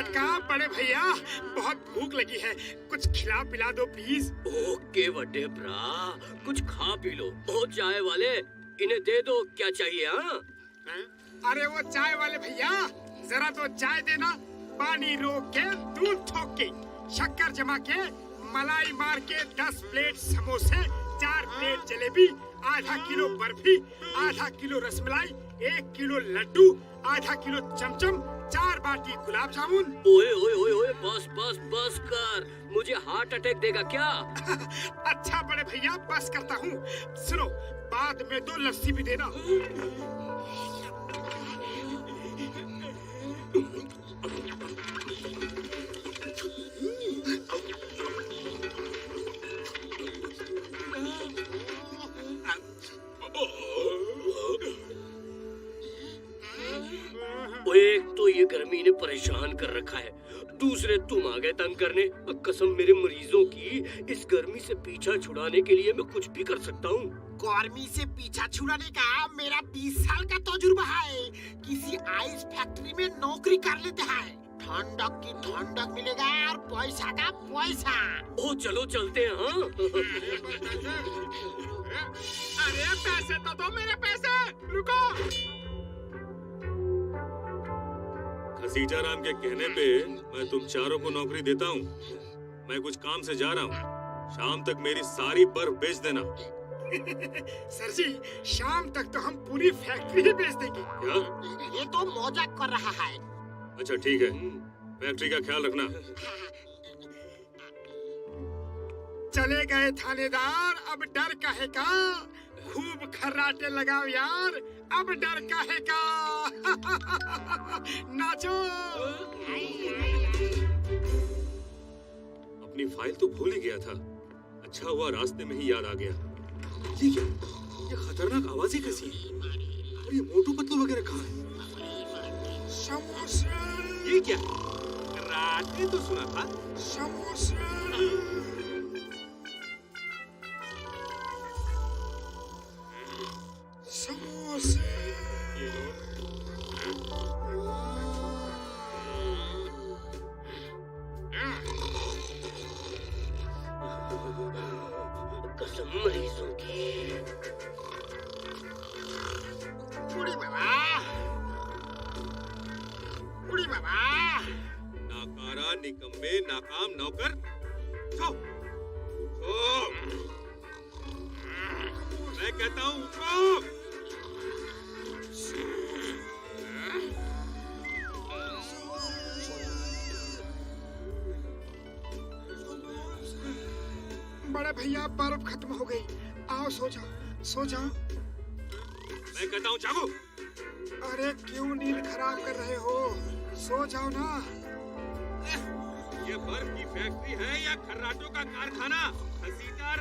कहाँ बड़े भैया, बहुत भूख लगी है, कुछ खिला पिला दो प्लीज। ओके बड़े भरा, कुछ खा पी लो। ओ चाय वाले, इन्हें दे दो, क्या चाहिए? हाँ, अरे वो चाय वाले भैया, जरा तो चाय देना। पानी रोक के, दूध ठोक के, शक्कर जमा के, मलाई मार के 10 प्लेट समोसे, 4 प्लेट जलेबी, आधा किलो बर्फी, आधा किलो रसमलाई, 1 किलो लड्डू, आधा किलो चमचम, 4 बाटी गुलाब जामुन। ओए ओए ओए ओए, बस बस बस कर, मुझे हार्ट अटैक देगा क्या? अच्छा बड़े भैया, बस करता हूँ। सुनो, बाद में 2 लस्सी भी देना। एक तो ये गर्मी ने परेशान कर रखा है, दूसरे तुम आ गए तंग करने। कसम मेरे मरीजों की, इस गर्मी से पीछा छुड़ाने के लिए मैं कुछ भी कर सकता हूँ। गर्मी से पीछा छुड़ाने का मेरा 20 साल का तजुर्बा है। किसी आइस फैक्ट्री में नौकरी कर लेते हैं, ठंडक की ठंडक मिलेगा और पैसा का पैसा। ओ चलो चलते हैं। हाँ अरे पैसे तो दो, मेरे पैसे। रुको। खसीजा राम के कहने पे मैं तुम चारों को नौकरी देता हूँ। मैं कुछ काम से जा रहा हूँ, शाम तक मेरी सारी बर्फ बेच देना। सर जी, शाम तक तो हम पूरी फैक्ट्री ही बेच देंगे। क्या? ये तो मजाक कर रहा है। अच्छा ठीक है, फैक्ट्री का ख्याल रखना। चले गए थानेदार, अब डर काहे का? खूब खर्राटे लगाओ यार, अब डर काहे का? नाचो। अपनी फाइल तो भूल ही गया था, अच्छा हुआ रास्ते में ही याद आ गया। ये क्या? ये खतरनाक आवाजें कैसी हैं? और ये मोटू पतलू वगैरह कहाँ है? समोसा। ये क्या? रात में तो सुना था। समोसा। समोसे। कसम मरीजों की। बुढ़ी बाबा, बुढ़ी बाबा। नाकारा, निकम्मे, नाकाम नौकर, उठो, उठो। मैं कहता हूँ उठो। बड़े भैया, बर्फ खत्म हो गई, आओ सो जाओ, सो जाओ। मैं कहता हूँ जागो। अरे क्यों नींद खराब कर रहे हो? सो जाओ ना। ये बर्फ की फैक्ट्री है या खर्राटों का कारखाना? सीताराम,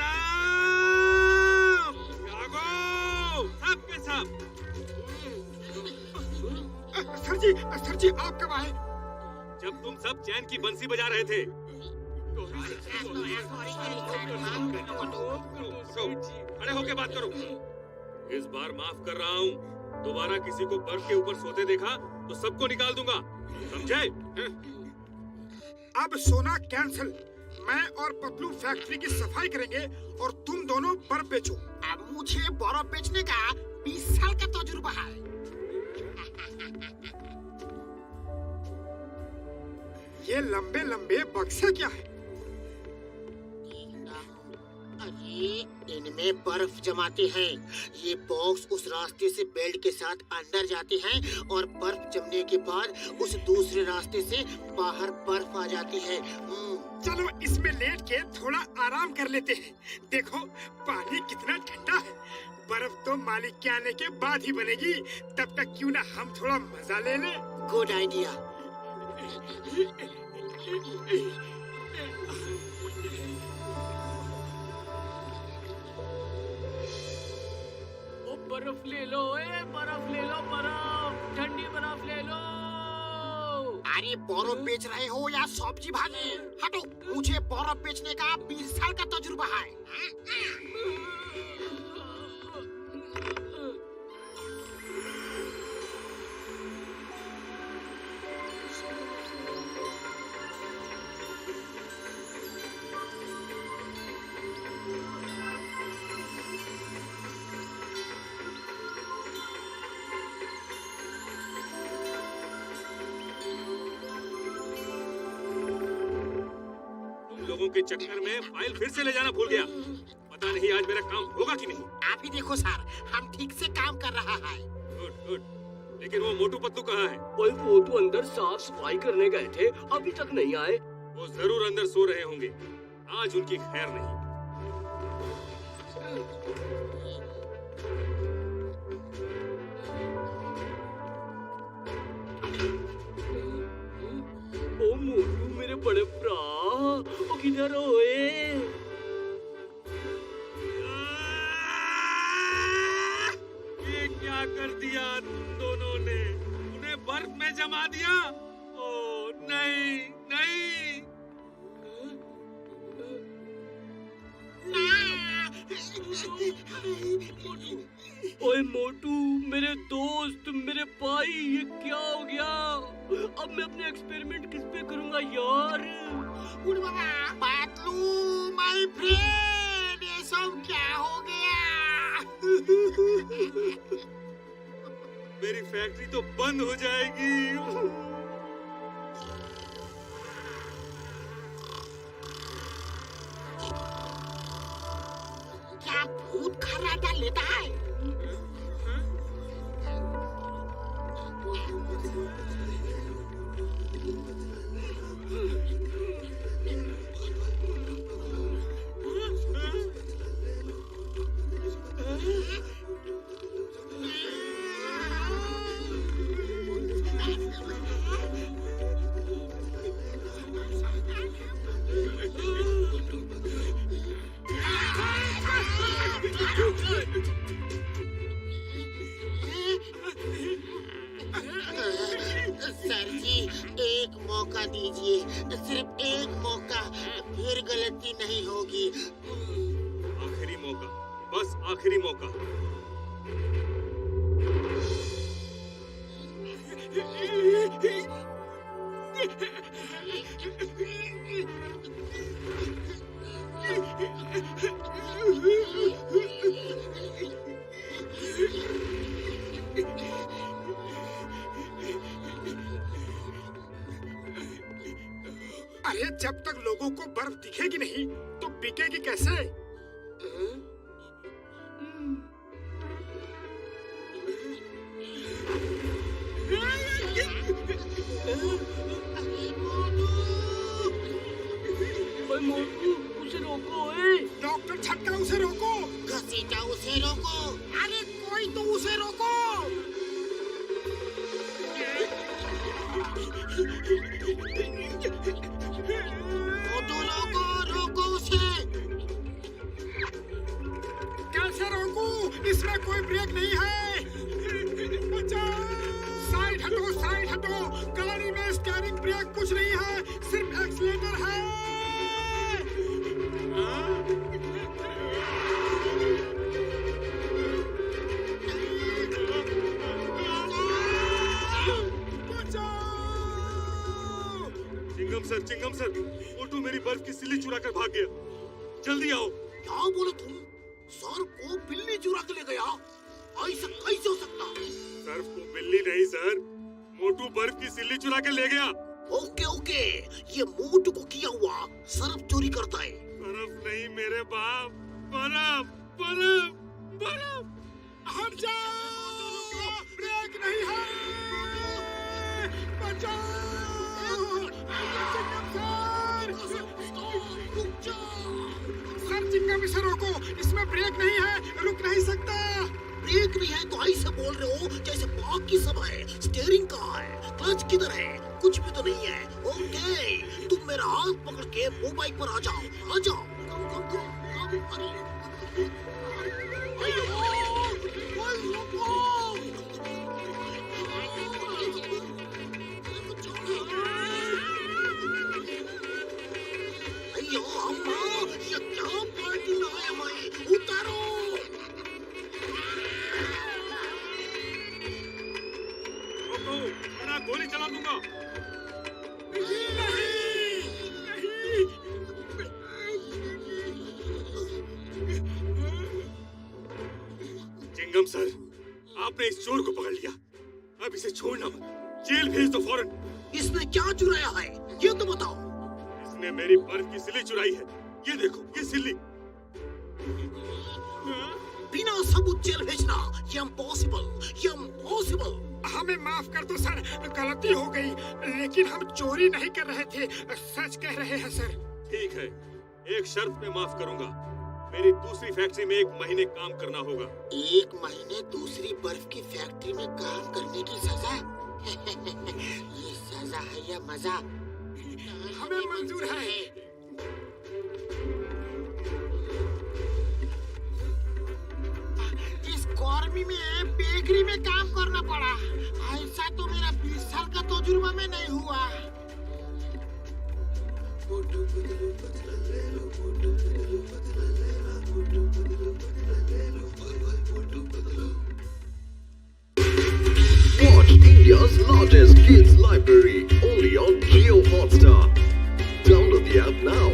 जागो सब के सब। सर जी आप कब आए? जब तुम सब चैन की बंसी बजा रहे थे। खड़े होके बात करो। इस बार माफ कर रहा हूँ, दोबारा किसी को बर्फ के ऊपर सोते देखा तो सबको निकाल दूंगा, समझे? अब सोना कैंसिल। मैं और पतलू फैक्ट्री की सफाई करेंगे और तुम दोनों बर्फ बेचो। अब मुझे बर्फ बेचने का 20 साल का तजुर्बा है। ये लंबे लंबे बक्से क्या है? अरे इनमें बर्फ जमाते हैं। ये बॉक्स उस रास्ते से बेल्ट के साथ अंदर जाते हैं और बर्फ जमने के बाद उस दूसरे रास्ते से बाहर बर्फ आ जाती है। चलो इसमें लेट के थोड़ा आराम कर लेते हैं। देखो पानी कितना ठंडा है। बर्फ तो मालिक के आने के बाद ही बनेगी, तब तक क्यों ना हम थोड़ा मजा ले लें। Good idea. बर्फ ले लो, बर्फ ले लो, बर्फ, ठंडी बर्फ ले लो। अरे बर्फ बेच रहे हो या सब्जी भाजी? हटो, मुझे बर्फ बेचने का 20 साल का तजुर्बा है। लोगों के चक्कर में फाइल फिर से ले जाना भूल गया। पता नहीं आज मेरा काम होगा कि नहीं। आप ही देखो सर, हम ठीक से काम कर रहा है। Good good. लेकिन वो मोटू पतलू कहाँ है? ओए वो तो अंदर साफ सफाई करने गए थे, अभी तक नहीं आए। वो जरूर अंदर सो रहे होंगे। आज उनकी खैर नहीं। ओ मोटू मेरे बड़े भरा, ओ किधर होए? ये क्या कर दिया तुम दोनों ने? उन्हें बर्फ में जमा दिया? ओ नहीं नहीं। ओए मोटू मेरे दोस्त, मेरे भाई, ये क्या हो गया? अब मैं अपने एक्सपेरिमेंट किस पे करूंगा यार? पतलू माय फ्रेंड, ये सब क्या हो गया? मेरी फैक्ट्री तो बंद हो जाएगी। क्या भूत खर्राटा लेता है? सर जी, एक मौका दीजिए, सिर्फ एक मौका, फिर गलती नहीं होगी। आखिरी मौका, बस आखिरी मौका। अरे जब तक लोगों को बर्फ दिखेगी नहीं तो बिकेगी कैसे? ओए मोटू उसे रोको। ओए डॉक्टर छटका, उसे रोको। घसीटा, उसे रोको। अरे कोई तो उसे रोको। मोटू रोको, रोको उसे। कैसे रोकूं? इसमें कोई ब्रेक नहीं है। बचाओ! साइड हटो, साइड हटो। गाड़ी में स्टीयरिंग ब्रेक कुछ नहीं है, सिर्फ एक्सीलेटर है। चिंगम सर, मोटू मेरी बर्फ की सिल्ली चुरा कर भाग गया। जल्दी आओ। क्या बोले तुम? सर को बिल्ली चुरा के ले गया? ऐसा कैसे हो सकता? सर्फ को बिल्ली नहीं सर, मोटू बर्फ की सिल्ली चुरा के ले गया। ओके ओके, ये मोटू को किया हुआ सर्फ चोरी करता है। बर्फ नहीं मेरे बाप, बर्फ बर्फ बर्फ। हट जाओ, ब्रेक नहीं है। बचाओ! सर चिंगम, इसे रोको, इसमें ब्रेक नहीं है, रुक नहीं सकता। ब्रेक नहीं है तो ऐसे बोल रहे हो जैसे बाकी सब है। स्टीयरिंग कहाँ है? क्लच किधर है? कुछ भी तो नहीं है। ओके, तुम मेरा हाथ पकड़ के मोबाइल पर आ जाओ, आ जाओ। अयो अम्मा, ये क्या पार्टी लाया मैं? उतारो। मैं गोली चला दूंगा। चिंगम सर, आपने इस चोर को पकड़ लिया, अब इसे छोड़ना मत, जेल भेज दो फौरन। इसने क्या चुराया है ये तो बताओ। इसने ने मेरी बर्फ की सिल्ली चुराई है। ये देखो, ये सिल्ली। बिना सबूत जेल भेजना, ये इम्पॉसिबल। हमें माफ कर दो सर, गलती हो गई, लेकिन हम चोरी नहीं कर रहे थे, सच कह रहे हैं सर। ठीक है, एक शर्त पे माफ करूंगा। मेरी दूसरी फैक्ट्री में 1 महीने काम करना होगा। 1 महीने दूसरी बर्फ की फैक्ट्री में काम करने की सजा? ये सजा है या मजा? हमें मंजूर है। इस गर्मी में बेकरी में काम करना पड़ा। ऐसा तो मेरा 20 साल का तजुर्बा में नहीं हुआ। Watch India's largest kids library only on Jio Hotstar. Download the app now.